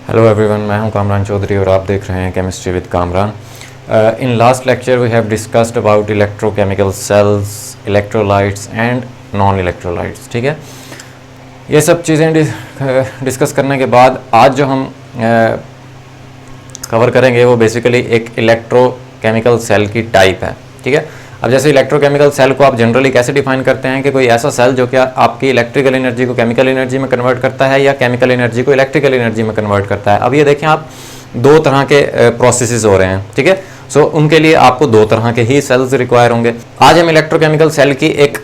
Hello everyone, मैं हूं कामरान चौधरी और आप देख रहे हैं chemistry with Kamran. In last lecture we have discussed about electrochemical cells, electrolytes and non electrolytes. ठीक है, ये सब चीज़ें डिस्कस करने के बाद आज जो हम कवर करेंगे वो बेसिकली एक इलेक्ट्रोकेमिकल सेल की टाइप है। ठीक है, अब जैसे इलेक्ट्रोकेमिकल सेल को आप जनरली कैसे डिफाइन करते हैं कि कोई ऐसा सेल जो कि आपकी इलेक्ट्रिकल एनर्जी को केमिकल एनर्जी में कन्वर्ट करता है या केमिकल एनर्जी को इलेक्ट्रिकल एनर्जी में कन्वर्ट करता है। अब ये देखें, आप दो तरह के प्रोसेसेस हो रहे हैं। ठीक है, सो उनके लिए आपको दो तरह के ही सेल्स रिक्वायर होंगे। आज हम इलेक्ट्रोकेमिकल सेल की एक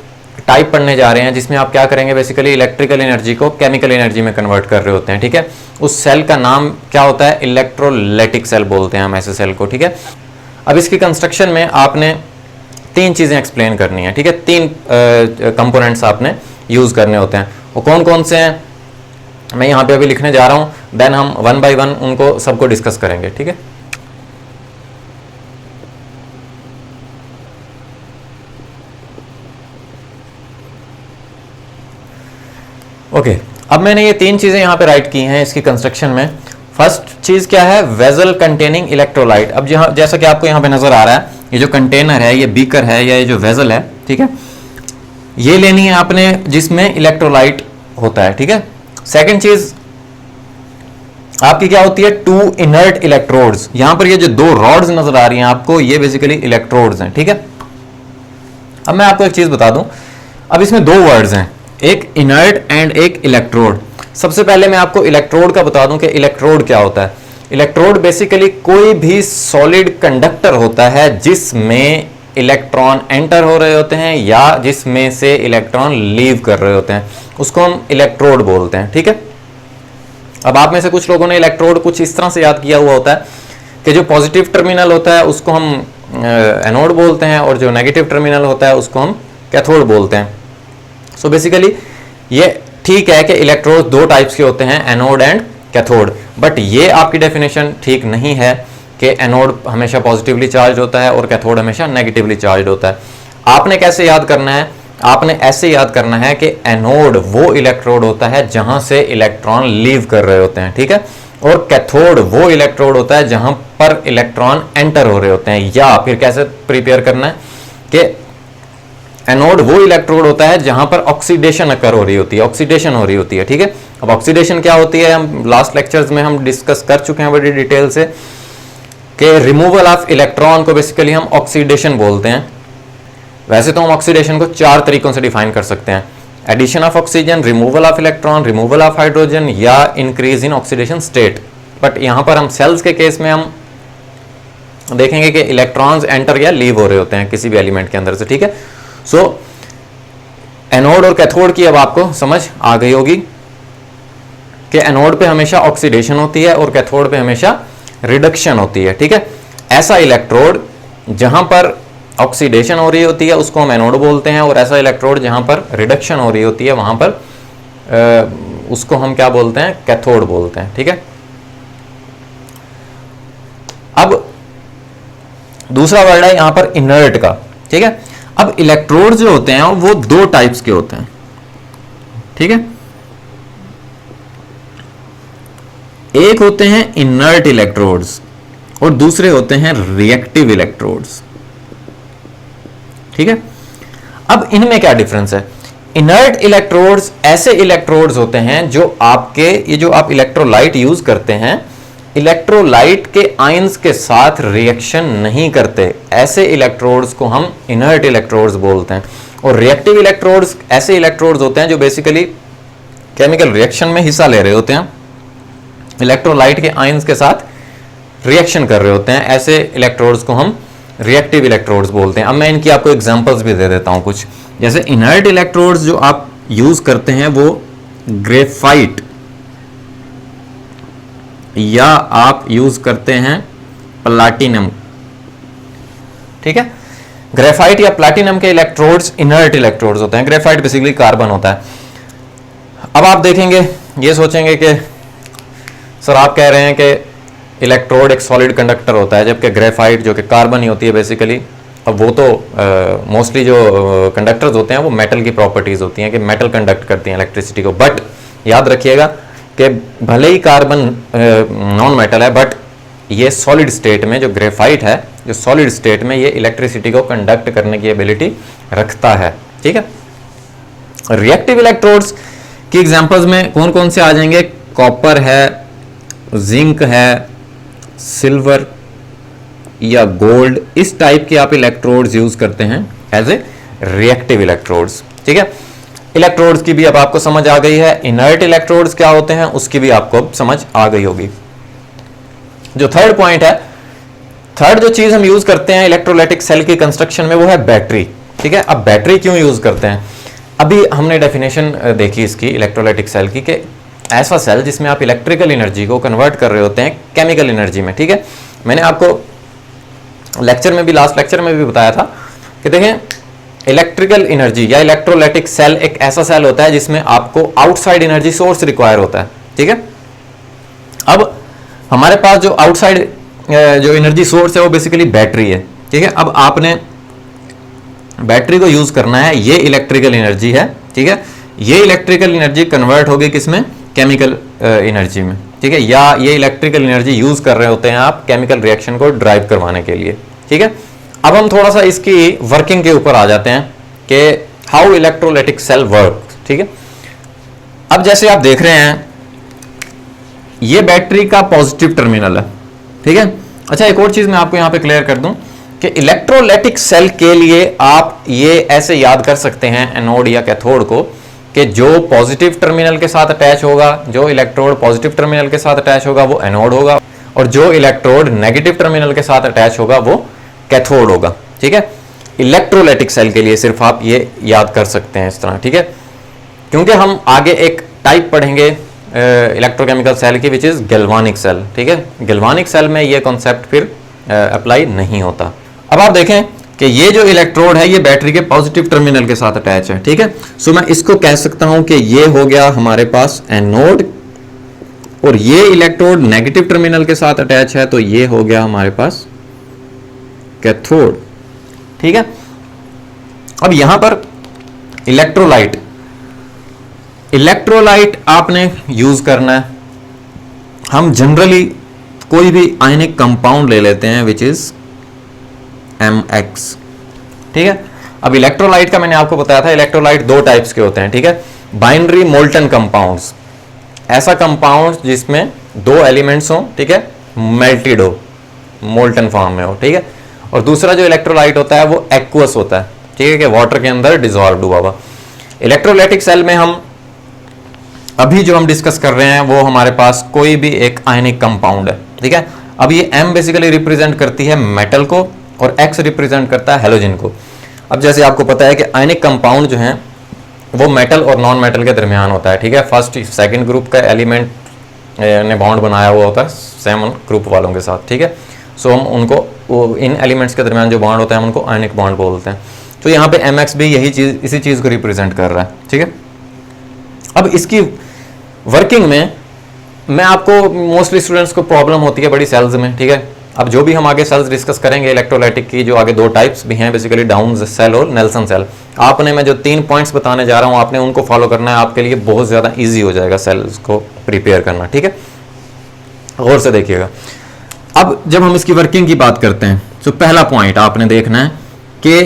टाइप पढ़ने जा रहे हैं जिसमें आप क्या करेंगे, बेसिकली इलेक्ट्रिकल एनर्जी को केमिकल एनर्जी में कन्वर्ट कर रहे होते हैं। ठीक है, उस सेल का नाम क्या होता है, इलेक्ट्रोलाइटिक सेल बोलते हैं हम ऐसे सेल को। ठीक है, अब इसकी कंस्ट्रक्शन में आपने तीन चीज़ें एक्सप्लेन करनी है। ठीक है, तीन कंपोनेंट्स आपने यूज़ करने होते हैं। वो कौन कौन से हैं मैं यहाँ पे अभी लिखने जा रहा हूँ, देन हम वन बाय वन उनको सबको डिस्कस करेंगे। ठीक है, ओके। अब मैंने ये तीन चीज़ें यहाँ पे राइट की हैं इसकी कंस्ट्रक्शन में। फर्स्ट चीज़ क्या है, वेजल कंटेनिंग इलेक्ट्रोलाइट। अब जहाँ जैसा कि आपको यहाँ पे नज़र आ रहा है, ये जो कंटेनर है, ये बीकर है या ये जो वेजल है, ठीक है, ये लेनी है आपने जिसमें इलेक्ट्रोलाइट होता है। ठीक है, सेकंड चीज आपकी क्या होती है, टू इनर्ट इलेक्ट्रोड्स। यहां पर ये जो दो रॉड्स नजर आ रही हैं आपको, ये बेसिकली इलेक्ट्रोड्स हैं। ठीक है, अब मैं आपको एक चीज बता दूं, अब इसमें दो वर्ड्स हैं, एक इनर्ट एंड एक इलेक्ट्रोड। सबसे पहले मैं आपको इलेक्ट्रोड का बता दूं कि इलेक्ट्रोड क्या होता है। इलेक्ट्रोड बेसिकली कोई भी सॉलिड कंडक्टर होता है जिसमें इलेक्ट्रॉन एंटर हो रहे होते हैं या जिसमें से इलेक्ट्रॉन लीव कर रहे होते हैं, उसको हम इलेक्ट्रोड बोलते हैं। ठीक है, अब आप में से कुछ लोगों ने इलेक्ट्रोड कुछ इस तरह से याद किया हुआ होता है कि जो पॉजिटिव टर्मिनल होता है उसको हम एनोड बोलते हैं और जो नेगेटिव टर्मिनल होता है उसको हम कैथोड बोलते हैं। सो बेसिकली ये ठीक है कि इलेक्ट्रोड दो टाइप्स के होते हैं, एनोड एंड कैथोड, बट ये आपकी डेफिनेशन ठीक नहीं है कि एनोड हमेशा पॉजिटिवली चार्ज होता है और कैथोड हमेशा नेगेटिवली चार्ज होता है। आपने कैसे याद करना है, आपने ऐसे याद करना है कि एनोड वो इलेक्ट्रोड होता है जहां से इलेक्ट्रॉन लीव कर रहे होते हैं। ठीक है, और कैथोड वो इलेक्ट्रोड होता है जहां पर इलेक्ट्रॉन एंटर हो रहे होते हैं। या फिर कैसे प्रिपेयर करना है कि एनोड वो इलेक्ट्रोड होता है जहां पर ऑक्सीडेशन अकर हो रही होती है, ऑक्सीडेशन हो रही होती है। ठीक है, अब ऑक्सीडेशन क्या होती है, हम लास्ट लेक्चर्स में हम डिस्कस कर चुके हैं बड़ी डिटेल से कि रिमूवल ऑफ इलेक्ट्रॉन को बेसिकली हम ऑक्सीडेशन बोलते हैं। वैसे तो हम ऑक्सीडेशन को चार तरीकों से डिफाइन कर सकते हैं, addition of oxygen, removal of electron, removal of hydrogen या increase in oxidation state. But यहां पर हम सेल्स के केस में हम देखेंगे कि इलेक्ट्रॉन्स एंटर या लीव हो रहे होते हैं किसी भी एलिमेंट के अंदर से। ठीक है, सो एनोड और कैथोड की अब आपको समझ आ गई होगी कि एनोड पे हमेशा ऑक्सीडेशन होती है और कैथोड पे हमेशा रिडक्शन होती है। ठीक है, ऐसा इलेक्ट्रोड जहां पर ऑक्सीडेशन हो रही होती है उसको हम एनोड बोलते हैं, और ऐसा इलेक्ट्रोड जहां पर रिडक्शन हो रही होती है वहां पर उसको हम क्या बोलते हैं, कैथोड बोलते हैं। ठीक है, अब दूसरा वर्ड है यहां पर इनर्ट का। ठीक है, अब इलेक्ट्रोड जो होते हैं वो दो टाइप्स के होते हैं। ठीक है, एक होते हैं इनर्ट इलेक्ट्रोड्स और दूसरे होते हैं रिएक्टिव इलेक्ट्रोड्स। ठीक है, अब इनमें क्या डिफरेंस है, इनर्ट इलेक्ट्रोड्स ऐसे इलेक्ट्रोड्स होते हैं जो आपके ये जो आप इलेक्ट्रोलाइट यूज करते हैं, इलेक्ट्रोलाइट के आयंस के साथ रिएक्शन नहीं करते, ऐसे इलेक्ट्रोड्स को हम इनर्ट इलेक्ट्रोड्स बोलते हैं। और रिएक्टिव इलेक्ट्रोड्स ऐसे इलेक्ट्रोड्स होते हैं जो बेसिकली केमिकल रिएक्शन में हिस्सा ले रहे होते हैं, इलेक्ट्रोलाइट के आयंस के साथ रिएक्शन कर रहे होते हैं, ऐसे इलेक्ट्रोड्स को हम रिएक्टिव इलेक्ट्रोड्स बोलते हैं। अब मैं इनकी आपको एग्जांपल्स भी दे देता हूं कुछ। जैसे इनर्ट इलेक्ट्रोड्स जो आप यूज करते हैं वो ग्रेफाइट या आप यूज करते हैं प्लैटिनम। ठीक है, ग्रेफाइट या प्लैटिनम के इलेक्ट्रोड्स इनर्ट इलेक्ट्रोड्स होते हैं। ग्रेफाइट बेसिकली कार्बन होता है। अब आप देखेंगे, ये सोचेंगे कि सर आप कह रहे हैं कि इलेक्ट्रोड एक सॉलिड कंडक्टर होता है, जबकि ग्रेफाइट जो कि कार्बन ही होती है बेसिकली। अब वो तो मोस्टली जो कंडक्टर्स होते हैं वो मेटल की प्रॉपर्टीज होती हैं कि मेटल कंडक्ट करती हैं इलेक्ट्रिसिटी को। बट याद रखिएगा कि भले ही कार्बन नॉन मेटल है, बट ये सॉलिड स्टेट में, जो ग्रेफाइट है, जो सॉलिड स्टेट में ये इलेक्ट्रिसिटी को कंडक्ट करने की एबिलिटी रखता है। ठीक है, रिएक्टिव इलेक्ट्रोड्स की एग्जांपल्स में कौन कौन से आ जाएंगे? कॉपर है, जिंक है, सिल्वर या गोल्ड, इस टाइप के आप इलेक्ट्रोड्स यूज करते हैं एज ए रिएक्टिव इलेक्ट्रोड्स। ठीक है, इलेक्ट्रोड्स की भी अब आपको समझ आ गई है। इनर्ट इलेक्ट्रोड्स क्या होते हैं उसकी भी आपको समझ आ गई होगी। जो थर्ड पॉइंट है, थर्ड जो चीज हम यूज करते हैं इलेक्ट्रोलाइटिक सेल की कंस्ट्रक्शन में, वो है बैटरी। ठीक है, अब बैटरी क्यों यूज करते हैं? अभी हमने डेफिनेशन देखी इसकी इलेक्ट्रोलाइटिक सेल की, कि ऐसा सेल जिसमें आप इलेक्ट्रिकल एनर्जी को कन्वर्ट कर रहे होते हैं केमिकल एनर्जी में। ठीक है, मैंने आपको लेक्चर में भी, लास्ट लेक्चर में भी बताया था कि देखें, इलेक्ट्रिकल एनर्जी या इलेक्ट्रोलाइटिक सेल एक ऐसा सेल होता है जिसमें आपको आउटसाइड एनर्जी सोर्स रिक्वायर होता है। ठीक है, अब हमारे पास जो आउटसाइड जो एनर्जी सोर्स है वो बेसिकली बैटरी है। ठीक है, अब आपने बैटरी को यूज करना है, ये इलेक्ट्रिकल एनर्जी है। ठीक है, ये इलेक्ट्रिकल एनर्जी कन्वर्ट होगी किसमें? केमिकल एनर्जी में। ठीक है, या ये इलेक्ट्रिकल एनर्जी यूज कर रहे होते हैं आप केमिकल रिएक्शन को ड्राइव करवाने के लिए। ठीक है, अब हम थोड़ा सा इसकी वर्किंग के ऊपर आ जाते हैं कि हाउ इलेक्ट्रोलाइटिक सेल वर्क। ठीक है, अब जैसे आप देख रहे हैं ये बैटरी का पॉजिटिव टर्मिनल है। ठीक है, अच्छा एक और चीज मैं आपको यहां पे क्लियर कर दूं कि इलेक्ट्रोलाइटिक सेल के लिए आप ये ऐसे याद कर सकते हैं एनोड या कैथोड को, कि जो पॉजिटिव टर्मिनल के साथ अटैच होगा, जो इलेक्ट्रोड पॉजिटिव टर्मिनल के साथ अटैच होगा वो एनोड होगा, और जो इलेक्ट्रोड नेगेटिव टर्मिनल के साथ अटैच होगा वो कैथोड होगा। ठीक है, इलेक्ट्रोलाइटिक सेल के लिए सिर्फ आप ये याद कर सकते हैं इस तरह। ठीक है, क्योंकि हम आगे एक टाइप पढ़ेंगे इलेक्ट्रोकेमिकल सेल की, विच इज गैल्वानिक सेल। ठीक है, गैल्वानिक सेल में ये कॉन्सेप्ट फिर अप्लाई नहीं होता। अब आप देखें कि ये जो इलेक्ट्रोड है ये बैटरी के पॉजिटिव टर्मिनल के साथ अटैच है। ठीक है, सो मैं इसको कह सकता हूं कि ये हो गया हमारे पास एनोड, और ये इलेक्ट्रोड नेगेटिव टर्मिनल के साथ अटैच है, तो ये हो गया हमारे पास कैथोड। ठीक है, अब यहां पर इलेक्ट्रोलाइट, इलेक्ट्रोलाइट आपने यूज करना है। हम जनरली कोई भी आयनिक कंपाउंड ले लेते हैं विच इज MX। ठीक है, अब इलेक्ट्रोलाइट का मैंने आपको बताया था, इलेक्ट्रोलाइट दो टाइप्स के होते हैं। ठीक है, बाइनरी मोल्टन कंपाउंड्स, ऐसा कंपाउंड जिसमें दो एलिमेंट्स हो, ठीक है, मेल्टेड हो, मोल्टन फॉर्म में हो। ठीक है, और दूसरा जो इलेक्ट्रोलाइट होता है वो एक्वस होता है। ठीक है, कि वाटर के अंदर डिसॉल्व हुआ हुआ। इलेक्ट्रोलाइटिक सेल में हम अभी जो हम डिस्कस कर रहे हैं वो हमारे पास कोई भी एक आयनिक कंपाउंड है। ठीक है, अब ये M बेसिकली रिप्रेजेंट करती है मेटल को और X रिप्रेजेंट करता है हेलोजन को। अब जैसे आपको पता है कि आयनिक कंपाउंड जो है वो मेटल और नॉन मेटल के दरमियान होता है। ठीक है, फर्स्ट सेकंड ग्रुप का एलिमेंट ने बॉन्ड बनाया हुआ होता है सेवन ग्रुप वालों के साथ। ठीक है, सो हम उनको इन एलिमेंट्स के दरमियान जो बॉन्ड होता है हम उनको आयनिक बॉन्ड बोलते हैं। तो यहाँ पे MX भी यही चीज, इसी चीज को रिप्रेजेंट कर रहा है। ठीक है, अब इसकी वर्किंग में मैं आपको मोस्टली स्टूडेंट्स को प्रॉब्लम होती है बड़ी सेल्स में। ठीक है, अब जो भी हम आगे सेल्स डिस्कस करेंगे इलेक्ट्रोलाइटिक की, जो आगे दो टाइप्स भी हैं बेसिकली, डाउन सेल और नेल्सन सेल, आपने मैं जो 3 पॉइंट्स बताने जा रहा हूं आपने उनको फॉलो करना है, आपके लिए बहुत ज्यादा इजी हो जाएगा सेल्स को प्रिपेयर करना। ठीक है, गौर से देखिएगा। अब जब हम इसकी वर्किंग की बात करते हैं तो पहला पॉइंट आपने देखना है कि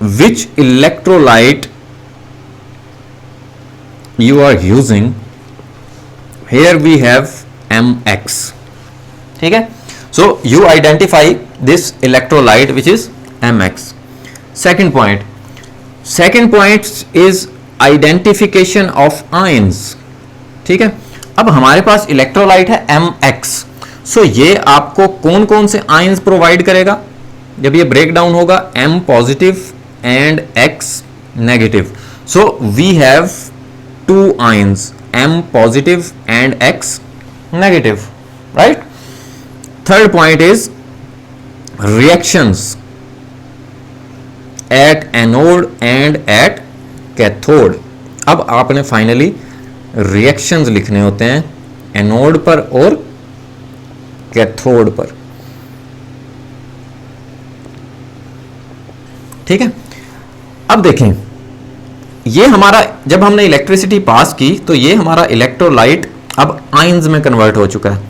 which electrolyte you are using, here we have MX. ठीक है, so you identify this electrolyte which is MX. Second point is identification of ions. ठीक है, अब हमारे पास इलेक्ट्रोलाइट है MX, so ये आपको कौन कौन से ions प्रोवाइड करेगा जब ये ब्रेक डाउन होगा? M positive and X negative. So we have 2 ions, M positive and X negative, right? Third point is reactions at anode and at cathode. अब आपने फाइनली रिएक्शंस लिखने होते हैं एनोड पर और कैथोड पर। ठीक है, अब देखें ये हमारा, जब हमने इलेक्ट्रिसिटी पास की तो ये हमारा इलेक्ट्रोलाइट अब आयंस में कन्वर्ट हो चुका है।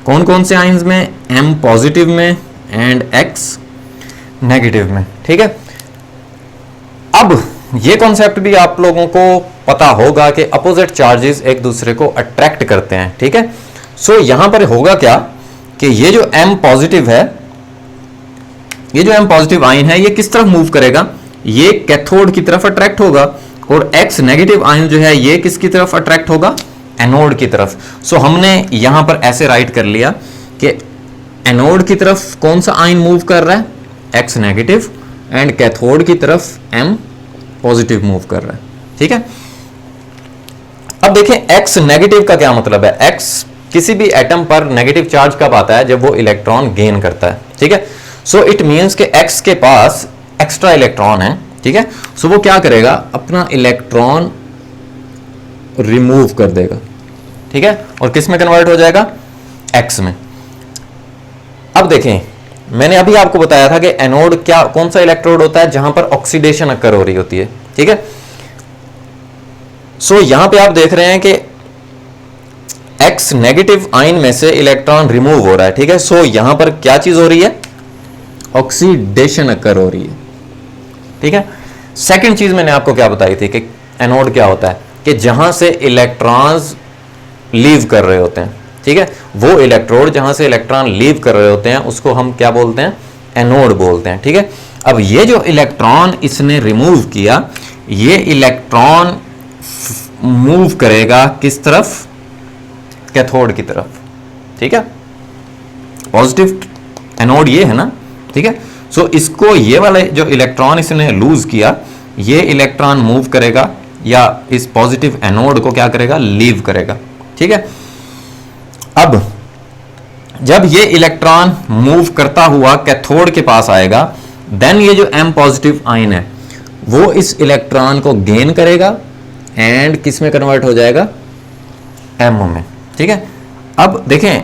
कौन कौन से आयंस में? M पॉजिटिव में एंड X नेगेटिव में, ठीक है। अब ये कॉन्सेप्ट भी आप लोगों को पता होगा कि अपोजिट चार्जेस एक दूसरे को अट्रैक्ट करते हैं, ठीक है। सो यहां पर होगा क्या कि ये जो M पॉजिटिव है, ये जो M पॉजिटिव आयन है, ये किस तरफ मूव करेगा? ये कैथोड की तरफ अट्रैक्ट होगा, और X नेगेटिव आयन जो है ये किसकी तरफ अट्रैक्ट होगा? एनोड की तरफ। सो हमने यहां पर ऐसे राइट कर लिया कि एनोड की तरफ कौन सा आयन मूव कर रहा है? X नेगेटिव, एंड कैथोड की तरफ M पॉजिटिव मूव कर रहा है, ठीक है। अब देखें X नेगेटिव का क्या मतलब है। X किसी भी एटम पर नेगेटिव चार्ज कब आता है? जब वो इलेक्ट्रॉन गेन करता है, ठीक है। सो इट मींस कि X के पास एक्स्ट्रा इलेक्ट्रॉन है, ठीक है। सो वो क्या करेगा? अपना इलेक्ट्रॉन रिमूव कर देगा, ठीक है, और किस में कन्वर्ट हो जाएगा? X में। अब देखें, मैंने अभी आपको बताया था कि एनोड क्या, कौन सा इलेक्ट्रोड होता है जहां पर ऑक्सीडेशन अकर हो रही होती है, ठीक है। सो यहां पे आप देख रहे हैं कि X नेगेटिव आयन में से इलेक्ट्रॉन रिमूव हो रहा है, ठीक है। सो यहां पर क्या चीज हो रही है? ऑक्सीडेशन अकर हो रही है, ठीक है। सेकंड चीज मैंने आपको क्या बताई थी कि एनोड क्या होता है, कि जहां से इलेक्ट्रॉन्स लीव कर रहे होते हैं, ठीक है, वो इलेक्ट्रोड जहां से इलेक्ट्रॉन लीव कर रहे होते हैं उसको हम क्या बोलते हैं? एनोड बोलते हैं, ठीक है। अब ये जो इलेक्ट्रॉन इसने रिमूव किया, ये इलेक्ट्रॉन मूव करेगा किस तरफ? कैथोड की तरफ, ठीक है। पॉजिटिव एनोड ये है ना, ठीक है। सो इसको, ये वाले जो इलेक्ट्रॉन इसने लूज किया, ये इलेक्ट्रॉन मूव करेगा या इस पॉजिटिव एनोड को क्या करेगा? लीव करेगा, ठीक है। अब जब ये इलेक्ट्रॉन मूव करता हुआ कैथोड के पास आएगा, देन ये जो M पॉजिटिव आयन है वो इस इलेक्ट्रॉन को गेन करेगा एंड किस में कन्वर्ट हो जाएगा? M में, ठीक है। अब देखें,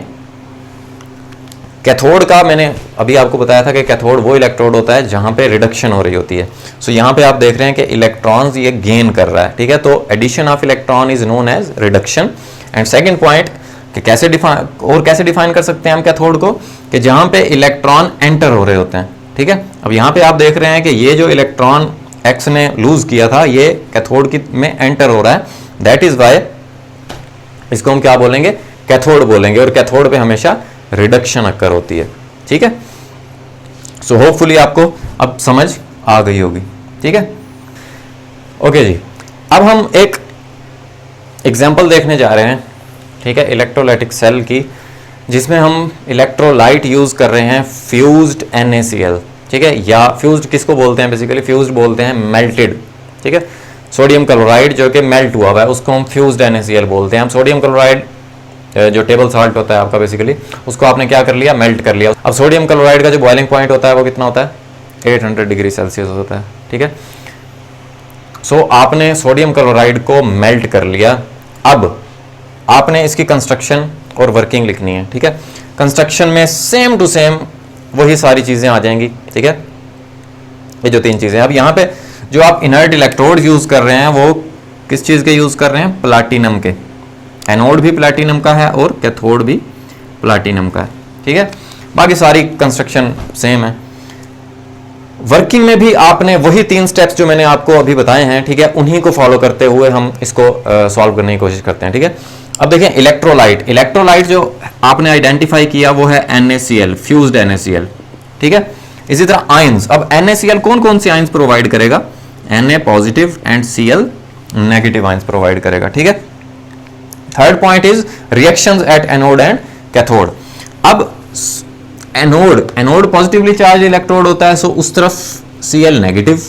कैथोड का मैंने अभी आपको बताया था कि कैथोड वो इलेक्ट्रोड होता है जहां पे रिडक्शन हो रही होती है। सो यहां पे आप देख रहे हैं कि इलेक्ट्रॉन्स ये गेन कर रहा है, ठीक है। तो addition of electron is known as reduction. And second point कि कैसे डिफाइन कर सकते हैं हम कैथोड को, कि जहां पे इलेक्ट्रॉन एंटर हो रहे होते हैं, ठीक है। अब यहां पे आप देख रहे हैं कि ये जो इलेक्ट्रॉन X ने लूज किया था, ये कैथोड की में एंटर हो रहा है, दैट इज वाई इसको हम क्या बोलेंगे? कैथोड बोलेंगे, और कैथोड पे हमेशा रिडक्शन अकर होती है, ठीक है। सो होपफुली आपको अब समझ आ गई होगी, ठीक है। ओके जी, अब हम एक एग्जांपल देखने जा रहे हैं, ठीक है, इलेक्ट्रोलाइटिक सेल की, जिसमें हम इलेक्ट्रोलाइट यूज कर रहे हैं फ्यूज्ड NaCl, ठीक है। या फ्यूज्ड किसको बोलते हैं? बेसिकली फ्यूज्ड बोलते हैं मेल्टेड, ठीक है। सोडियम क्लोराइड जो कि मेल्ट हुआ हुआ है उसको हम फ्यूज्ड NaCl बोलते हैं। हम सोडियम क्लोराइड जो टेबल सॉल्ट होता है आपका, बेसिकली उसको आपने क्या कर लिया? मेल्ट कर लिया। अब सोडियम क्लोराइड का जो बॉइलिंग पॉइंट होता है वो कितना होता है? 800 डिग्री सेल्सियस होता है, ठीक है। सो आपने सोडियम क्लोराइड को मेल्ट कर लिया। अब आपने इसकी कंस्ट्रक्शन और वर्किंग लिखनी है, ठीक है। कंस्ट्रक्शन में सेम टू सेम वही सारी चीजें आ जाएंगी, ठीक है। ये जो तीन चीजें, अब यहाँ पे जो आप इनर्ट इलेक्ट्रोड यूज कर रहे हैं वो किस चीज के यूज कर रहे हैं? प्लाटिनम के। एनोड भी प्लैटिनम का है और कैथोड भी प्लैटिनम का है, ठीक है। बाकी सारी कंस्ट्रक्शन सेम है। वर्किंग में भी आपने वही 3 स्टेप्स जो मैंने आपको अभी बताए हैं, ठीक है, उन्हीं को फॉलो करते हुए हम इसको सॉल्व करने की कोशिश करते हैं, ठीक है। अब देखें, इलेक्ट्रोलाइट जो आपने आइडेंटिफाई किया वो है NaCl, फ्यूज्ड NaCl, ठीक है। इसी तरह आयंस, अब NaCl कौन कौन सी आयंस प्रोवाइड करेगा? Na positive and Cl negative ions provide करेगा, ठीक है। Third point is reactions at anode and cathode. अब एनोड पॉजिटिवली चार्ज इलेक्ट्रोड होता है, सो उस तरफ Cl नेगेटिव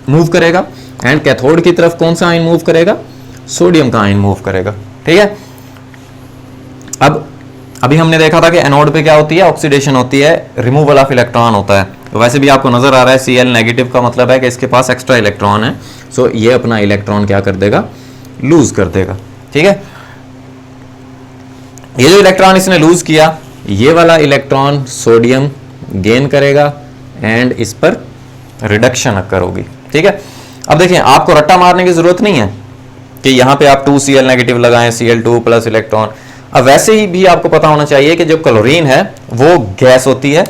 मूव करेगा, एंड कैथोड की तरफ कौन सा आयन मूव करेगा? सोडियम का आयन मूव करेगा, ठीक है। अब अभी हमने देखा था कि एनोड पे क्या होती है? ऑक्सीडेशन होती है, रिमूवल ऑफ इलेक्ट्रॉन होता है। तो वैसे भी आपको नजर आ रहा है Cl नेगेटिव का मतलब है कि इसके पास एक्स्ट्रा इलेक्ट्रॉन है, सो ये अपना इलेक्ट्रॉन क्या कर देगा? लूज कर देगा, ठीक है। ये जो इलेक्ट्रॉन इसने लूज किया, ये वाला इलेक्ट्रॉन सोडियम गेन करेगा एंड इस पर रिडक्शन अकर होगी, ठीक है। अब देखिए, आपको रट्टा मारने की जरूरत नहीं है कि यहां पे आप 2Cl नेगेटिव लगाएं, Cl2 प्लस इलेक्ट्रॉन। अब वैसे ही भी आपको पता होना चाहिए कि जो क्लोरीन है वो गैस होती है,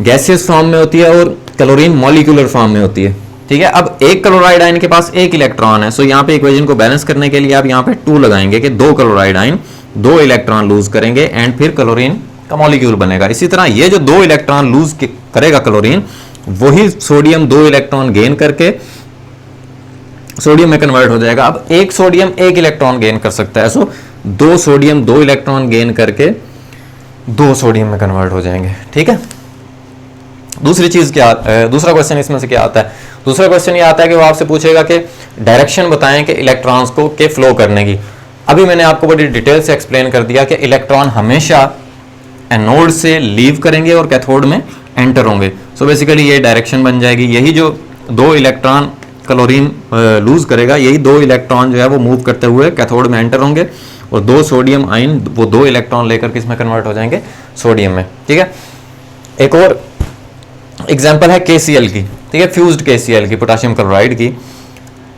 गैसियस फॉर्म में होती है, और क्लोरीन मॉलिक्यूलर फॉर्म में होती है, ठीक है। अब एक क्लोराइड आयन के पास एक इलेक्ट्रॉन है, सो यहाँ पे इक्वेशन को बैलेंस करने के लिए आप यहाँ पे 2 लगाएंगे कि 2 क्लोराइड आयन 2 इलेक्ट्रॉन लूज करेंगे एंड फिर क्लोरीन का मॉलिक्यूल बनेगा। इसी तरह ये जो 2 इलेक्ट्रॉन लूज करेगा क्लोरीन, वही सोडियम 2 इलेक्ट्रॉन गेन करके सोडियम में कन्वर्ट हो जाएगा। अब एक सोडियम 1 इलेक्ट्रॉन गेन कर सकता है, सो 2 सोडियम 2 इलेक्ट्रॉन गेन करके 2 सोडियम में कन्वर्ट हो जाएंगे, ठीक है। दूसरी चीज क्या, दूसरा क्वेश्चन इसमें से क्या आता है? दूसरा क्वेश्चन ये आता है कि वो आपसे पूछेगा कि डायरेक्शन बताएं कि इलेक्ट्रॉन्स को के फ्लो करने की। अभी मैंने आपको बड़ी डिटेल से एक्सप्लेन कर दिया कि इलेक्ट्रॉन हमेशा एनोड से लीव करेंगे और कैथोड में एंटर होंगे। सो बेसिकली ये डायरेक्शन बन जाएगी। यही जो 2 इलेक्ट्रॉन क्लोरीन लूज करेगा, यही 2 इलेक्ट्रॉन जो है वो मूव करते हुए कैथोड में एंटर होंगे, और 2 सोडियम आयन वो 2 इलेक्ट्रॉन लेकर किस में कन्वर्ट हो जाएंगे? सोडियम में, ठीक है। एक और एग्जाम्पल है KCl की, ठीक है, फ्यूज्ड KCl की, पोटाशियम क्लोराइड की।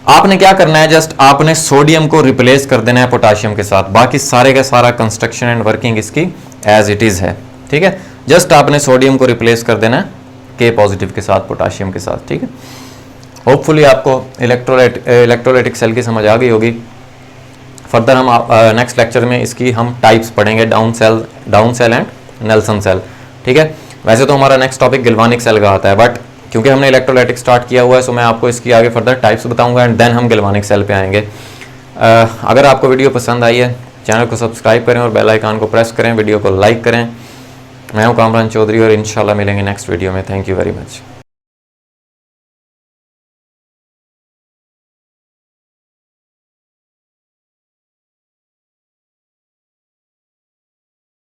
आपने क्या करना है, जस्ट आपने सोडियम को रिप्लेस कर देना है पोटाशियम के साथ, बाकी सारे का सारा कंस्ट्रक्शन एंड वर्किंग इसकी एज इट इज है, ठीक है। जस्ट आपने सोडियम को रिप्लेस कर देना है K पॉजिटिव के साथ, पोटाशियम के साथ, ठीक है। होपफुली आपको इलेक्ट्रोलाइटिक सेल की समझ आ गई होगी। फर्दर हम नेक्स्ट लेक्चर में इसकी हम टाइप्स पढ़ेंगे, Down cell and Nelson cell, ठीक है। वैसे तो हमारा नेक्स्ट टॉपिक गिल्वानिक सेल का आता है, बट क्योंकि हमने इलेक्ट्रोलाइटिक स्टार्ट किया हुआ है, सो मैं आपको इसकी आगे फर्दर टाइप्स बताऊंगा एंड देन हम गिल्वानिक सेल पे आएंगे। अगर आपको वीडियो पसंद आई है, चैनल को सब्सक्राइब करें और बेल आइकन को प्रेस करें, वीडियो को लाइक करें। मैं हूं कामरान चौधरी और इंशाल्लाह मिलेंगे नेक्स्ट वीडियो में। Thank you very much.